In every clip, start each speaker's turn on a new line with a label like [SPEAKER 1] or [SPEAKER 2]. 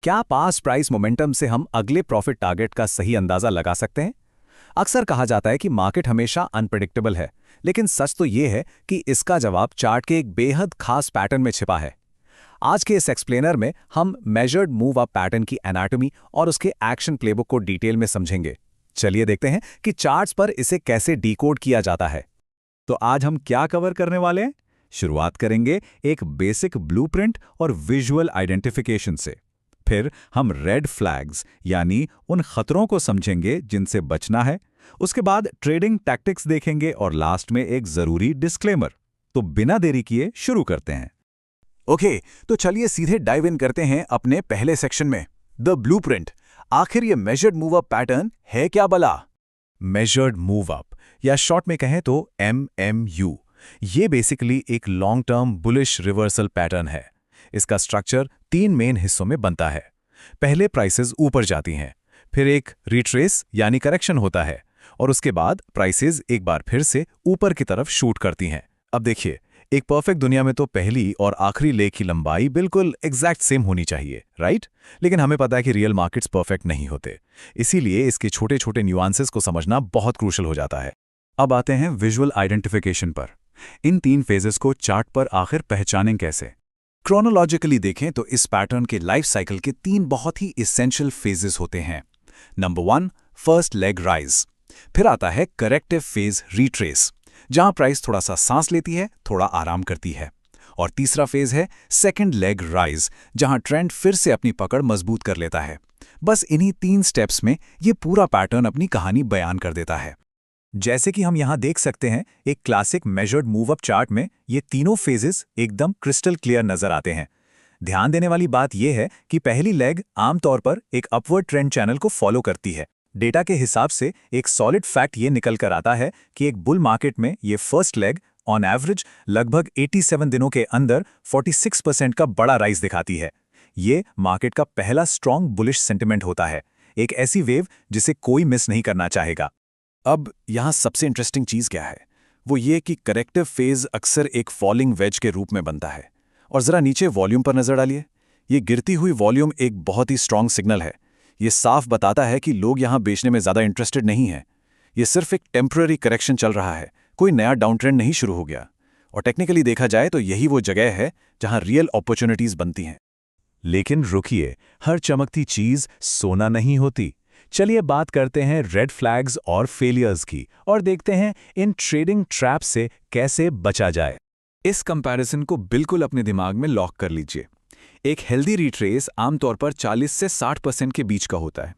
[SPEAKER 1] क्या पास price momentum से हम अगले प्रॉफिट टारगेट का सही अंदाजा लगा सकते हैं? अक्सर कहा जाता है कि मार्केट हमेशा अनप्रेडिक्टेबल है, लेकिन सच तो ये है कि इसका जवाब चार्ट के एक बेहद खास पैटर्न में छिपा है। आज के इस एक्सप्लेनर में हम मेजर्ड मूव अप पैटर्न की एनाटॉमी और उसके एक्शन प्लेबुक को डिटेल में समझेंगे। चलिए देखते हैं कि चार्ट्स पर इसे कैसे डिकोड किया जाता है। तो आज हम क्या कवर करने वाले हैं? शुरुआत करेंगे एक बेसिक ब्लूप्रिंट और विजुअल आइडेंटिफिकेशन से। फिर हम रेड फ्लैग्स यानी उन खतरों को समझेंगे जिनसे बचना है। उसके बाद ट्रेडिंग टैक्टिक्स देखेंगे और लास्ट में एक जरूरी डिस्क्लेमर। तो बिना देरी किए शुरू करते हैं। ओके, तो चलिए सीधे डाइव इन करते हैं अपने पहले सेक्शन में, द ब्लूप्रिंट। आखिर ये मेजर्ड मूव अप पैटर्न है क्या भला? मेजर्ड मूव अप या शॉर्ट में कहें तो MMU, ये बेसिकली एक long term bullish reversal pattern है। इसका स्ट्रक्चर 3 मेन हिस्सों में बनता है। पहले प्राइसेस ऊपर जाती हैं, फिर एक रिट्रेस यानी करेक्शन होता है, और उसके बाद प्राइसेस एक बार फिर से ऊपर की तरफ शूट करती हैं। अब देखिए, एक परफेक्ट दुनिया में तो पहली और आखिरी लेग की लंबाई बिल्कुल एग्जैक्ट सेम होनी चाहिए, राइट? लेकिन हमें पता है कि रियल मार्केट्स परफेक्ट नहीं होते, इसीलिए इसके छोटे छोटे न्यूआंसेस को समझना बहुत क्रूशल हो जाता है। अब आते हैं विजुअल आइडेंटिफिकेशन पर। इन 3 फेजेस को चार्ट पर आखिर पहचानें कैसे? क्रोनोलॉजिकली देखें तो इस पैटर्न के लाइफ साइकिल के 3 बहुत ही इसेंशियल फेजेस होते हैं। Number 1, first leg rise. फिर आता है करेक्टिव फेज रिट्रेस, जहां प्राइस थोड़ा सा सांस लेती है, थोड़ा आराम करती है। और तीसरा फेज है सेकंड लेग राइज, जहां ट्रेंड फिर से अपनी पकड़ मजबूत कर लेता है। बस इन्हीं 3 स्टेप्स में ये पूरा पैटर्न अपनी कहानी बयान कर देता है। जैसे कि हम यहां देख सकते हैं, एक classic measured move up chart में ये तीनों फेजेस एकदम क्रिस्टल क्लियर नजर आते हैं। ध्यान देने वाली बात यह है कि पहली लेग आमतौर पर एक अपवर्ड ट्रेंड चैनल को फॉलो करती है। डेटा के हिसाब से एक सॉलिड फैक्ट ये निकल कर आता है कि एक बुल मार्केट में ये फर्स्ट लेग ऑन एवरेज लगभग 87 दिनों के अंदर 46% का बड़ा राइज दिखाती है। ये मार्केट का पहला स्ट्रॉन्ग बुलिश सेंटिमेंट होता है, एक ऐसी वेव जिसे कोई मिस नहीं करना चाहेगा। अब यहाँ सबसे इंटरेस्टिंग चीज़ क्या है, वो ये कि करेक्टिव फेज अक्सर एक फॉलिंग वेज के रूप में बनता है। और ज़रा नीचे वॉल्यूम पर नज़र डालिए। ये गिरती हुई वॉल्यूम एक बहुत ही स्ट्रॉन्ग सिग्नल है। ये साफ बताता है कि लोग यहाँ बेचने में ज़्यादा इंटरेस्टेड नहीं हैं। ये सिर्फ एक टेम्पररी करेक्शन चल रहा है, कोई नया डाउन ट्रेंड नहीं शुरू हो गया। और टेक्निकली देखा जाए तो यही वो जगह है जहाँ रियल अपॉर्चुनिटीज़ बनती हैं। लेकिन रुकिए, हर चमकती चीज़ सोना नहीं होती। चलिए बात करते हैं रेड फ्लैग्स और फेलियर्स की, और देखते हैं इन ट्रेडिंग ट्रैप से कैसे बचा जाए। इस कंपैरिजन को बिल्कुल अपने दिमाग में लॉक कर लीजिए। एक हेल्दी रिट्रेस आमतौर पर 40 से 60% के बीच का होता है,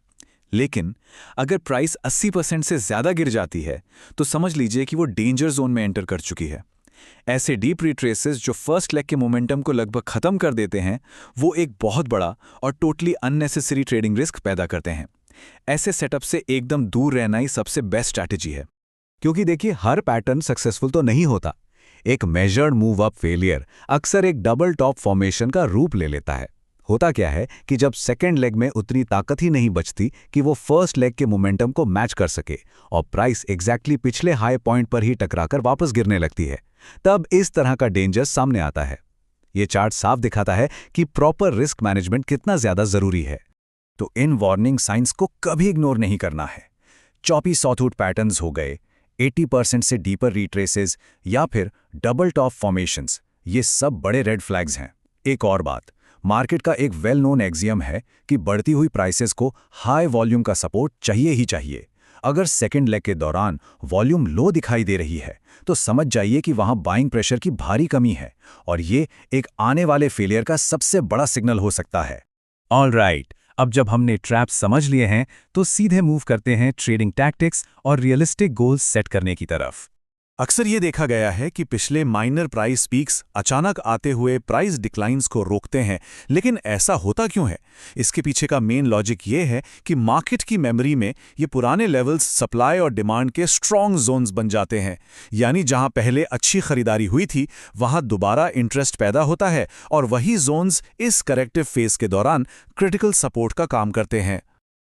[SPEAKER 1] लेकिन अगर प्राइस 80% से ज़्यादा गिर जाती है तो समझ लीजिए कि वो डेंजर जोन में एंटर कर चुकी है। ऐसे डीप रिट्रेसेस जो फर्स्ट लेग के मोमेंटम को लगभग खत्म कर देते हैं, वो एक बहुत बड़ा और टोटली अननेसेसरी ट्रेडिंग रिस्क पैदा करते हैं। ऐसे सेटअप से एकदम दूर रहना ही सबसे बेस्ट स्ट्रैटेजी है। क्योंकि देखिए, हर पैटर्न सक्सेसफुल तो नहीं होता। एक मेजर्ड मूव अप फेलियर अक्सर एक डबल टॉप फॉर्मेशन का रूप ले लेता है। होता क्या है कि जब सेकेंड लेग में उतनी ताकत ही नहीं बचती कि वो फर्स्ट लेग के मोमेंटम को मैच कर सके और प्राइस एग्जैक्टली पिछले हाई पॉइंट पर ही टकराकर वापस गिरने लगती है, तब इस तरह का डेंजर सामने आता है। ये चार्ट साफ दिखाता है कि प्रॉपर रिस्क मैनेजमेंट कितना ज्यादा जरूरी है। तो इन वार्निंग साइंस को कभी इग्नोर नहीं करना है। चॉपी सॉथूट पैटर्न्स हो गए, 80% से डीपर रिट्रेसेस या फिर डबल टॉप फॉर्मेशंस, ये सब बड़े रेड फ्लैग्स हैं। एक और बात, मार्केट का एक वेल नोन एक्सियम है कि बढ़ती हुई प्राइसेस को हाई वॉल्यूम का सपोर्ट चाहिए ही चाहिए। अगर सेकेंड लेग के दौरान वॉल्यूम लो दिखाई दे रही है तो समझ जाइए कि वहां बाइंग प्रेशर की भारी कमी है, और ये एक आने वाले फेलियर का सबसे बड़ा सिग्नल हो सकता है। ऑलराइट, अब जब हमने ट्रैप्स समझ लिए हैं तो सीधे मूव करते हैं ट्रेडिंग टैक्टिक्स और रियलिस्टिक गोल्स सेट करने की तरफ।
[SPEAKER 2] अक्सर ये देखा गया है कि पिछले माइनर प्राइस पीक्स अचानक आते हुए प्राइस डिक्लाइंस को रोकते हैं, लेकिन ऐसा होता क्यों है? इसके पीछे का मेन लॉजिक ये है कि मार्केट की मेमोरी में ये पुराने लेवल्स सप्लाई और डिमांड के स्ट्रॉन्ग जोन्स बन जाते हैं। यानी जहां पहले अच्छी खरीदारी हुई थी, वहां दोबारा इंटरेस्ट पैदा होता है, और वही जोन्स इस करेक्टिव फेज के दौरान क्रिटिकल सपोर्ट का काम करते हैं।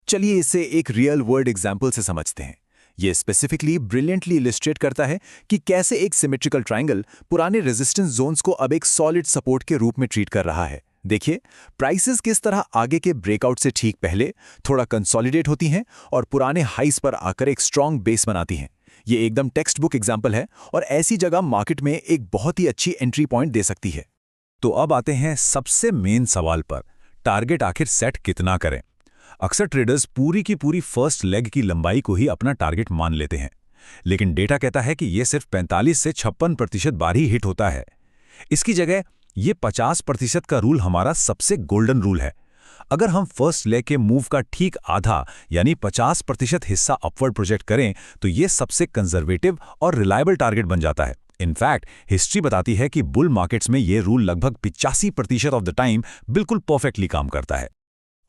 [SPEAKER 1] चलिए इसे एक रियल वर्ल्ड एग्जाम्पल से समझते हैं। ये स्पेसिफिकली ब्रिलियंटली इलिस्ट्रेट करता है कि कैसे एक सिमेट्रिकल ट्रायंगल पुराने रेजिस्टेंस जोन्स को अब एक सॉलिड सपोर्ट के रूप में ट्रीट कर रहा है। देखिए, प्राइसेस किस तरह आगे के ब्रेकआउट से ठीक पहले थोड़ा कंसोलिडेट होती हैं और पुराने हाइस पर आकर एक स्ट्रॉन्ग बेस बनाती हैं। ये एकदम टेक्स्ट बुक एग्जाम्पल है और ऐसी जगह मार्केट में एक बहुत ही अच्छी एंट्री पॉइंट दे सकती है।
[SPEAKER 2] तो अब आते हैं सबसे मेन सवाल पर, टारगेट आखिर सेट कितना करें। अक्सर ट्रेडर्स पूरी की पूरी फर्स्ट लेग की लंबाई को ही अपना टारगेट मान लेते हैं, लेकिन डेटा कहता है कि यह सिर्फ 45 से 56% बार ही हिट होता है। इसकी जगह ये 50% का रूल हमारा सबसे गोल्डन रूल है। अगर हम फर्स्ट लेग के मूव का ठीक आधा यानी 50% हिस्सा अपवर्ड प्रोजेक्ट करें तो ये सबसे कंजर्वेटिव और रिलायबल टारगेट बन जाता है। इनफैक्ट हिस्ट्री बताती है कि बुल मार्केट्स में ये रूल लगभग 85% ऑफ द टाइम बिल्कुल परफेक्टली काम करता है।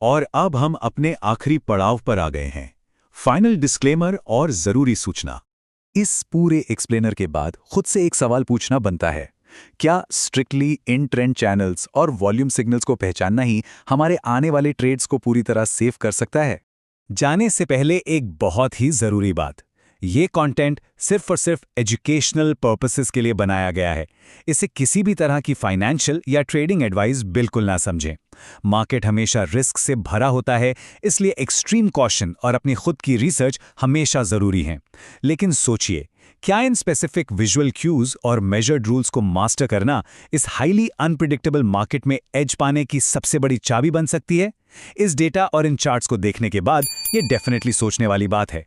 [SPEAKER 2] और अब हम अपने आखिरी पड़ाव पर आ गए हैं, फाइनल डिस्क्लेमर और जरूरी सूचना।
[SPEAKER 1] इस पूरे एक्सप्लेनर के बाद खुद से एक सवाल पूछना बनता है, क्या स्ट्रिक्टली इन ट्रेंड चैनल्स और वॉल्यूम सिग्नल्स को पहचानना ही हमारे आने वाले ट्रेड्स को पूरी तरह सेव कर सकता है? जाने से पहले एक बहुत ही जरूरी बात, ये कंटेंट सिर्फ और सिर्फ एजुकेशनल पर्पसेस के लिए बनाया गया है। इसे किसी भी तरह की फाइनेंशियल या ट्रेडिंग एडवाइस बिल्कुल ना समझें। मार्केट हमेशा रिस्क से भरा होता है, इसलिए एक्सट्रीम कॉशन और अपनी खुद की रिसर्च हमेशा जरूरी है। लेकिन सोचिए, क्या इन स्पेसिफिक विजुअल क्यूज और मेजर्ड रूल्स को मास्टर करना इस हाईली अनप्रिडिक्टेबल मार्केट में एज पाने की सबसे बड़ी चाबी बन सकती है? इस डेटा और इन चार्ट्स को देखने के बाद ये डेफिनेटली सोचने वाली बात है।